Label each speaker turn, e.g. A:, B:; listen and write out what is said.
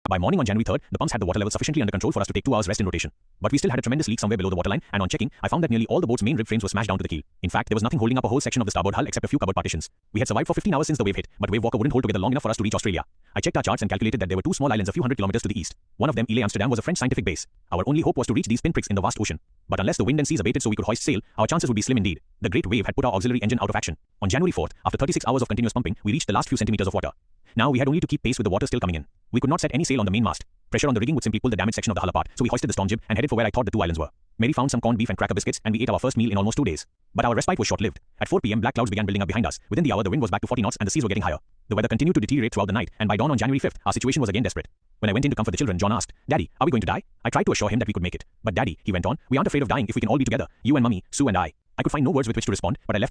A: By morning on January 3rd, the pumps had the water level sufficiently under control for us to take 2 hours rest in rotation. But we still had a tremendous leak somewhere below the waterline, and on checking, I found that nearly all the boat's main rib frames were smashed down to the keel. In fact, there was nothing holding up a whole section of the starboard hull except a few cupboard partitions. We had survived for 15 hours since the wave hit, but wave walker wouldn't hold together long enough for us to reach Australia. I checked our charts and calculated that there were 2 small islands a few hundred kilometers to the east. One of them, Ile Amsterdam, was a French scientific base. Our only hope was to reach these pinpricks in the vast ocean. But unless the wind and seas abated so we could hoist sail, our chances would be slim indeed. The great wave had put our auxiliary engine out of action. On January 4th, after 36 hours of continuous pumping, we reached the last few centimeters of water. Now we had only to keep pace with the water still coming in. We could not set any sail on the main mast. Pressure on the rigging would simply pull the damaged section of the hull apart, so we hoisted the storm jib and headed for where I thought the 2 islands were. Mary found some corned beef and cracker biscuits, and we ate our first meal in almost 2 days. But our respite was short-lived. At 4 p.m., black clouds began building up behind us. Within the hour, the wind was back to 40 knots and the seas were getting higher. The weather continued to deteriorate throughout the night, and by dawn on January 5th, our situation was again desperate. When I went in to comfort the children, John asked, "Daddy, are we going to die?" I tried to assure him that we could make it. "But Daddy," he went on, "we aren't afraid of dying if we can all be together. You and Mummy, Sue and I." I could find no words with which to respond, but I left the children